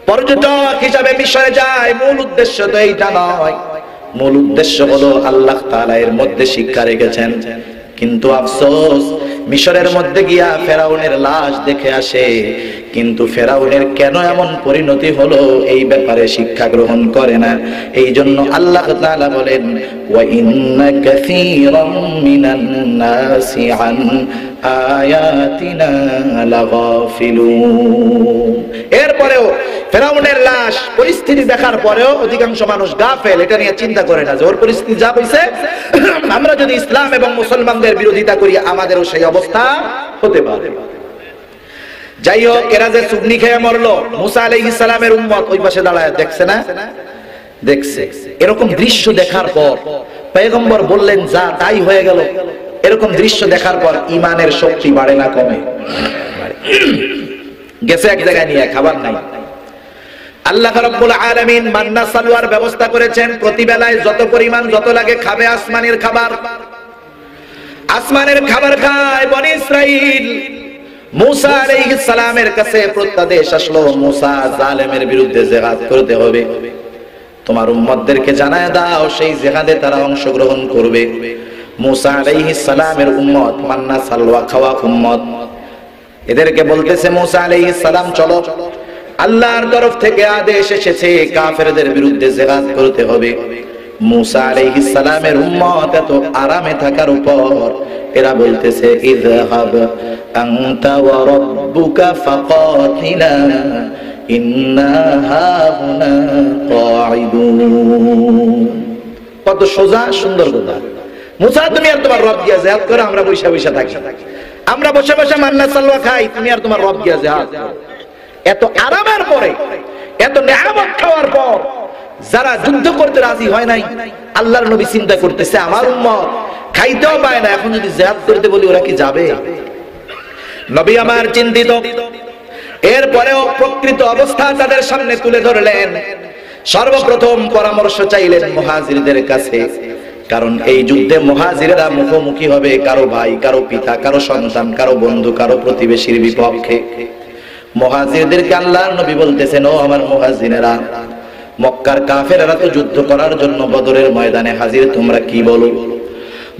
পর্যটক হিসাবে মিশরে যায়। মূল উদ্দেশ্য তো এইটা নয়, মূল উদ্দেশ্য হলো আল্লাহ তাআলা এর মধ্যে শিক্ষা রেখেছেন। কিন্তু আফসোস মিশরের মধ্যে গিয়া ফেরাউনের লাশ দেখে আসে, কিন্তু ফেরাউনের কেন এমন পরিণতি হলো এই ব্যাপারে শিক্ষা গ্রহণ করে না। এই জন্য আল্লাহ তাআলা বলেন ওয়া ইন্না কাসীরাম মিনান নাসি আন আয়াতিনা লাগাফিলুন। এরপরেও ফেরাউনের লাশ পরিস্থিতি দেখার পরেও অধিকাংশ মানুষ গাফেল, এটা নিয়ে চিন্তা করে না যে ওর পরিস্থিতি যা হইছে আমরা যদি ইসলাম এবং মুসলমানদের বিরোধিতা করি আমাদেরও সেই অবস্থা হতে পারে। যাই হোক, এরা যে চুগনি খেয়ে মরলো, মুসা আলাইহিস সালামের উম্মত ওই পাশে দাঁড়ায় দেখছে না? দেখছে। এরকম দৃশ্য দেখার পর পয়গম্বর বললেন যা তাই হয়ে গেল। এরকম দৃশ্য দেখার পর ইমানের শক্তি বাড়ে না কমে? গেছে এক জায়গায় নিয়ে, খাবার নাই। আল্লাহ রাব্বুল আলামিন মান্না সালওয়ার ব্যবস্থা করেছেন, প্রতি বেলায় যত পরিমাণ যত লাগে খাবে আসমানের খাবার। আসমানের খাবার খায় বনি ইসরাইল। মুসা আলাইহিস সালামের কাছে প্রত্যাদেশ আসলো, মুসা জালেমের বিরুদ্ধে জিহাদ করতে হবে, তোমার উম্মতদেরকে জানায় দাও সেই জিহাদে তারা অংশগ্রহণ করবে। মুসা আলাইহিস সালামের উম্মত মান্না সালওয়া খাওয়া উম্মত, এদেরকে বলতেছে মুসা আলাইহিস সালাম চলো, আল্লাহর তরফ থেকে আদেশ এসেছে কাফেরদের বিরুদ্ধে জিহাদ করতে হবে। মুসা আলাইহিস সালামের উম্মত এত আরামে থাকার উপর এরা বলতেছে ইযহাব আনতা ওয়া রাব্বুকা ফাকাতিলা ইন্না হাহুনা কাঈদুন। কত সোজা সুন্দর কথা। মুসা তুমি আর তোমার রব গিয়া জিহাদ করো, আমরা বৈশা বৈশা থাকি, আমরা বসে বসে মান্না সালওয়া খাই, তুমি আর তোমার রব গিয়া জিহাদ করো। এত আরামের পরে, এত নিয়ামত খাওয়ার পর যারা যুদ্ধ করতে রাজি হয় নাই, আল্লাহর নবী চিন্তা করতেছে আমার উম্মত খাইতেও পায় না, এখন যদি জিহাদ করতে বলি ওরা কি যাবে? নবী আমার চিন্তিত। এরপরেও প্রকৃত অবস্থা তাদের সামনে তুলে ধরলেন। সর্বপ্রথম পরামর্শ চাইলেন মুহাজিরদের কাছে, কারণ এই যুদ্ধে মুহাজিরেরা মুখোমুখি হবে কারো ভাই, কারো পিতা, কারো সন্তান, কারো বন্ধু, কারো প্রতিবেশীর বিপক্ষে। মুহাজিরদেরকে আল্লাহর নবী বলতেছেন, ও আমার মুহাজিরেরা, মক্কার কাফেররা তো যুদ্ধ করার জন্য বদরের ময়দানে হাজির, তোমরা কি বলো?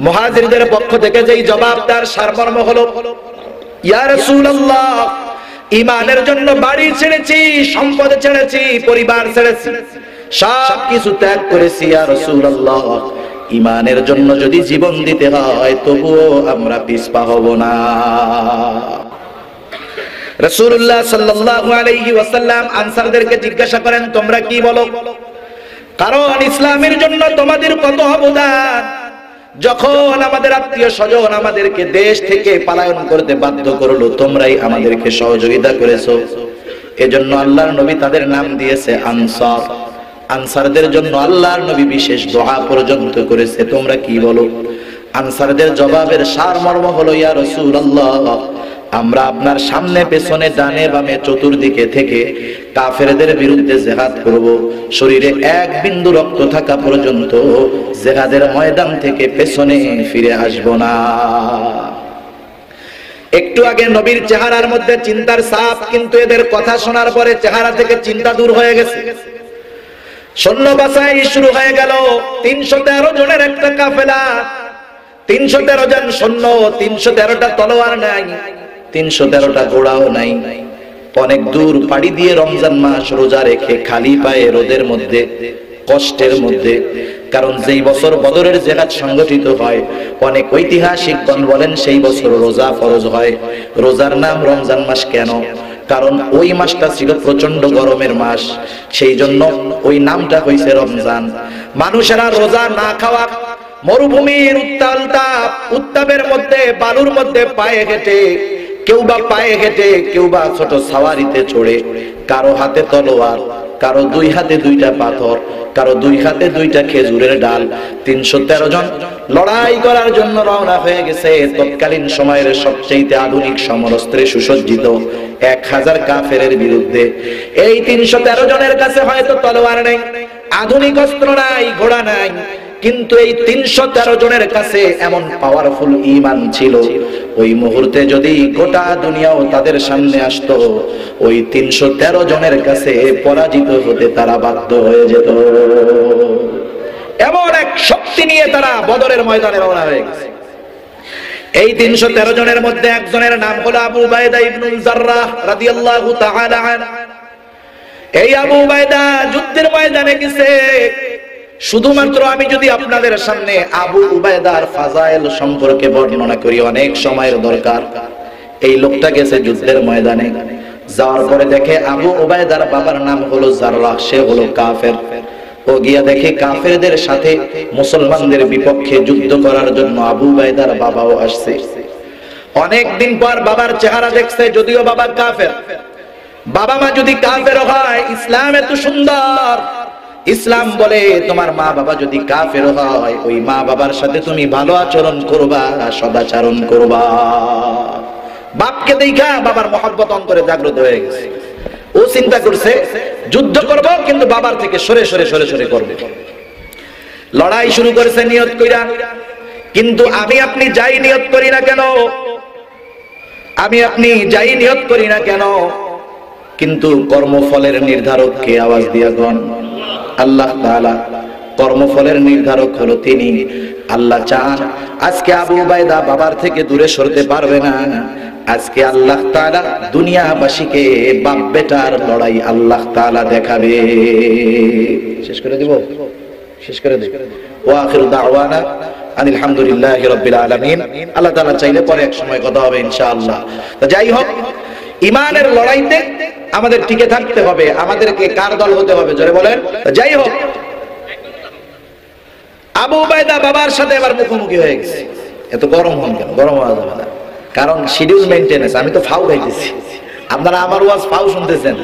মুহাজিরদের পক্ষ থেকে যেই জবাব তার সারমর্ম হলো, ইয়া রাসূলুল্লাহ, ঈমানের জন্য বাড়ি ছেড়েছি, সম্পদ ছেড়েছি, পরিবার ছেড়েছি, সব কিছু ত্যাগ করেছি ইয়া রাসূলুল্লাহ, ঈমানের জন্য যদি জীবন দিতে হয় তবুও আমরা পিছপা হব না। রাসূলুল্লাহ সাল্লাল্লাহু আলাইহি ওয়াসাল্লাম আনসারদেরকে জিজ্ঞাসা করেন, তোমরা কি বলো? কারণ ইসলামের জন্য তোমাদের কত অবদান। যখন আমাদের আত্মীয় স্বজন আমাদেরকে দেশ থেকে পলায়ন করতে বাধ্য করলো, তোমরাই আমাদেরকে সহযোগিতা করেছো। এজন্য আল্লাহর নবী তাদের নাম দিয়েছে আনসার। আনসারদের জন্য আল্লাহর নবী বিশেষ দোয়া পর্যন্ত করেছে। তোমরা কি বলো? আনসারদের জবাবের সারমর্ম হলো, ইয়া রাসূলুল্লাহ, আমরা আপনার সামনে পেছনে ডানে বামে চতুর্দিকে থেকে কাফেরদের বিরুদ্ধে জিহাদ করব, শরীরে এক বিন্দু রক্ত থাকা পর্যন্ত জিহাদের ময়দান থেকে পেছনে ফিরে আসব না। একটু আগে নবীর চেহারার মধ্যে চিন্তার ছাপ, কিন্তু এদের কথা শোনার পরে চেহারা থেকে চিন্তা দূর হয়ে গেছে। সৈন্য বাছাই শুরু হয়ে গেল। 313 জনের একটা কাফেলা, 313 জন সৈন্য, 313টা তলোয়ার নাই, 313টা ঘোড়াও নাই। অনেক দূর পাড়ি দিয়ে রমজান মাস রোজা রেখে খালি পায়ে রোদের মধ্যে, কষ্টের মধ্যে। কারণ যেই বছর বদরের জিহাদ সংগঠিত হয়, অনেক ঐতিহাসিকগণ বলেন সেই বছর রোজা ফরজ হয়। রোজার নাম রমজান মাস কেন? কারণ ওই মাসটা ছিল প্রচন্ড গরমের মাস, সেই জন্য ওই নামটা হয়েছে রমজান। মানুষেরা রোজা না খাওয়া, মরুভূমির উত্তাপের মধ্যে, বালুর মধ্যে পায়ে হেঁটে, কেউ বা পায়ে হেঁটে, কেউ বা ছোট সাওয়ারিতে চড়ে, কারো হাতে তলোয়ার, কারো দুই হাতে দুইটা পাথর, কারো দুই হাতে দুইটা খেজুরের ডাল। 313 জন লড়াই করার জন্য রওনা হয়ে গেছে তৎকালীন সময়ের সবচেয়ে আধুনিক সমরাস্ত্রে সুসজ্জিত 1000 কাফেরের বিরুদ্ধে। এই 313 জনের কাছে হয়তো তলোয়ার নেই, আধুনিক অস্ত্র নাই, ঘোড়া নাই, কিন্তু এই 313 জনের কাছে এমন পাওয়ারফুল ঈমান ছিল, ওই মুহূর্তে যদি গোটা দুনিয়াও তাদের সামনে আসতো, ওই 313 জনের কাছে পরাজিত হতে তারা বাধ্য হয়ে যেত। এমন এক শক্তি নিয়ে তারা বদরের ময়দানে রওনা হয়ে গেছে। এই 313 জনের মধ্যে একজনের নাম হলো আবু উবাইদা ইবনুল জাররাহ রাদিয়াল্লাহু তাআলা আনহু। এই আবু উবাইদা যুদ্ধের ময়দানে গেছে। শুধুমাত্র আমি যদি আপনাদের সামনে আবু উবাইদার ফাজাইল সম্পর্কে বর্ণনা করি, অনেক সময়ের দরকার। এই লোকটা গেছে যুদ্ধের ময়দানে, যাওয়ার পরে দেখে আবু উবাইদার বাবার নাম হলো জাররাহ, সে হলো কাফের। ও গিয়া দেখে কাফেরদের সাথে মুসলমানদের বিপক্ষে যুদ্ধ করার জন্য আবু উবাইদার বাবাও আসছে। অনেক দিন পর বাবার চেহারা দেখছে, যদিও বাবা কাফের। বাবা মা যদি কাফের হয়, ইসলাম এত সুন্দর, ইসলাম বলে তোমার মা বাবা যদি কাফের হয় ওই মা বাবার সাথে তুমি ভালো আচরণ করবা, সদাচরণ করবা। বাপকে দেখা বাবার মহব্বত অন্তরে জাগ্রত হয়ে গেছে। ও চিন্তা করছে যুদ্ধ করব, কিন্তু বাবার থেকে সরে সরে সরে সরে করবে। লড়াই শুরু করেছে নিয়ত কইরা, কিন্তু আমি আপনি যাই নিয়ত করি না কেন, আমি আপনি যাই নিয়ত করি না কেন, কিন্তু কর্মফলের নির্ধারক কে? আওয়াজ দিয়া গণ আল্লাহ তাআলা। কর্মফলের নির্ধারক হলো তিনি। আল্লাহ চান আজকে আবু উবাইদা বাবার থেকে দূরে সরতে পারবে না। আজকে আল্লাহ তাআলা দুনিয়াবাসীকে বাপ বেটার লড়াই আল্লাহ তাআলা দেখাবে। শেষ করে দেব, শেষ করে দেব। ওয়া আখিরু দাওয়ানা আনিল হামদুলিল্লাহি রাব্বিল আলামিন। আল্লাহ তাআলা চাইলে পরে এক সময় কথা হবে ইনশাআল্লাহ। তো যাই হোক, ইমানের লড়াইতে আমাদের টিকে থাকতে হবে। আমাদেরকে কার দল হতে হবে জোরে বলেন। যাই হোক, আবু উবাইদা বাবার সাথে এবার মুখোমুখি হয়ে গেছে। এত গরম হন কেন? গরম হওয়া যাবে না, কারণ শিডিউল মেইনটেনেন্স। আমি তো ফাউ গাইতেছি, আপনারা আমার ওয়াজ ফাউ শুনতেছেন।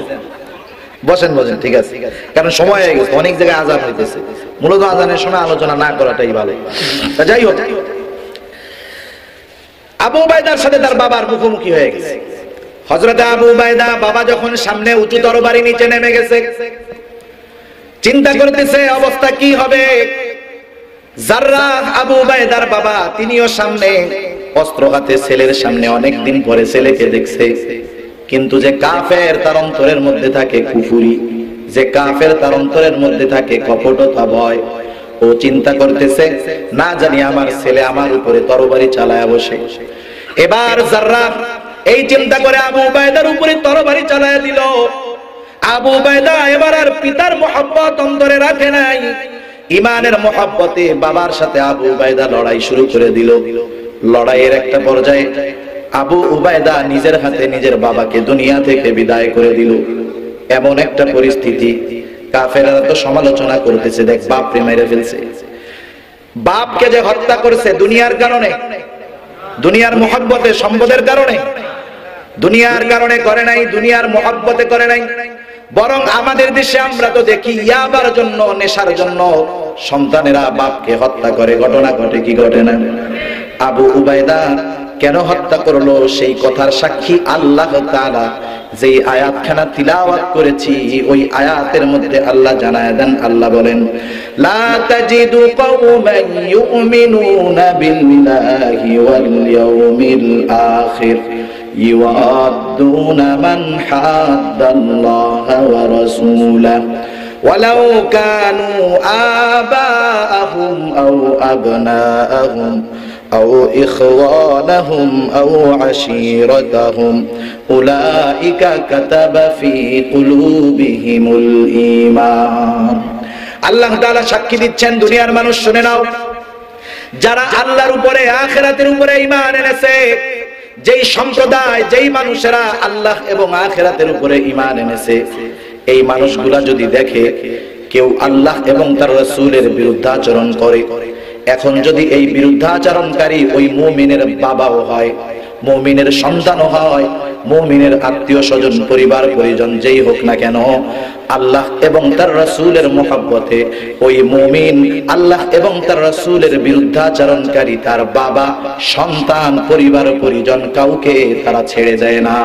বসেন বসেন, ঠিক আছে, কারণ সময় হয়ে গেছে, অনেক জায়গায় আজান হইতেছে। মূলত আজানের সময় আলোচনা না করাটাই ভালো। যাই হোক, আবু উবাইদার সাথে তার বাবার মুখোমুখি হয়ে গেছে। হযরত আবু উবাইদা বাবা যখন সামনে উঁচু তরবারি নিচে নেমে গেছে, চিন্তা করতেছে অবস্থা কি হবে। জাররাহ আবু উবাইদার বাবা, তিনিও সামনে অস্ত্র হাতে ছেলের সামনে অনেকদিন পরে ছেলেকে দেখছে। কিন্তু যে কাফের তার অন্তরের মধ্যে থাকে কুফরি, যে কাফের তার অন্তরের মধ্যে থাকে কপটতা, ভয়। ও চিন্তা করতেছে না জানি আমার ছেলে আমার উপরে তরবারি চালায়া বসে। এবার জাররাহ এই চিন্তা করে আবু উবাইদার উপরে তরবারি চালায়া দিল। আবু উবাইদা এবার আর পিতার মহব্বত অন্তরে রাখে নাই। ইমানের মহব্বতে বাবার সাথে আবু উবাইদা লড়াই শুরু করে দিল। লড়াইয়ের একটা পর্যায়ে আবু উবাইদা নিজের হাতে নিজের বাবাকে দুনিয়া থেকে বিদায় করে দিল। এমন একটা পরিস্থিতি, কাফেররা তো সমালোচনা করতেছে, দেখ বাপরে মেরে ফেলছে। বাপকে যে হত্যা করেছে দুনিয়ার কারণে, দুনিয়ার মহব্বতে, সম্পদের কারণে, দুনিয়ার কারণে করে নাই, দুনিয়ার মহব্বতে করে নাই। বরং আমাদের দেশে আমরা তো দেখি ইয়াবার জন্য, নেশার জন্য সন্তানেরা বাপকে হত্যা করে। ঘটনা ঘটে কি ঘটে না? আবু উবাইদা কেন হত্যা করলো সেই কথার সাক্ষী আল্লাহ তাআলা। যে আয়াতখানা তিলাওয়াত করেছি ওই আয়াতের মধ্যে আল্লাহ জানায় দেন, আল্লাহ বলেন, লা তাজিদু কওমান ইউমিনুনা বিল্লাহি ওয়াল ইয়াউমিল আখির ইউআদ্দুনা মান হাদ্দাল্লাহা ওয়া রাসূলাহু ওয়ালাউ কানু আবাআহুম আও আবনাআহুম أو إخوانهم أو عشيرتهم أولئك كتب في قلوبهم الإيمان। আল্লাহ তাআলা সাক্ষী দিচ্ছেন, দুনিয়ার মানুষ শুনে নাও, যারা আল্লাহর উপরে আখিরাতের উপরে ঈমান এনেছে, যেই সম্প্রদায়, যেই মানুষেরা আল্লাহ এবং আখিরাতের উপরে ঈমান এনেছে, এই মানুষগুলা যদি দেখে কেউ আল্লাহ এবং তার রাসূলের বিরুদ্ধাচরণ করে, এখন যদি এই বিরুদ্ধাচরণকারী ওই মুমিনের বাবাও হয়, মুমিনের সন্তানও হয়, মুমিনের আত্মীয় স্বজন, পরিবার পরিজন যেই হোক না কেন, আল্লাহ এবং তার রাসূলের মহব্বতে ওই মুমিন আল্লাহ এবং তার রাসূলের বিরুদ্ধাচরণকারী তার বাবা, সন্তান, পরিবার পরিজন কাউকে তারা ছেড়ে দেয় না।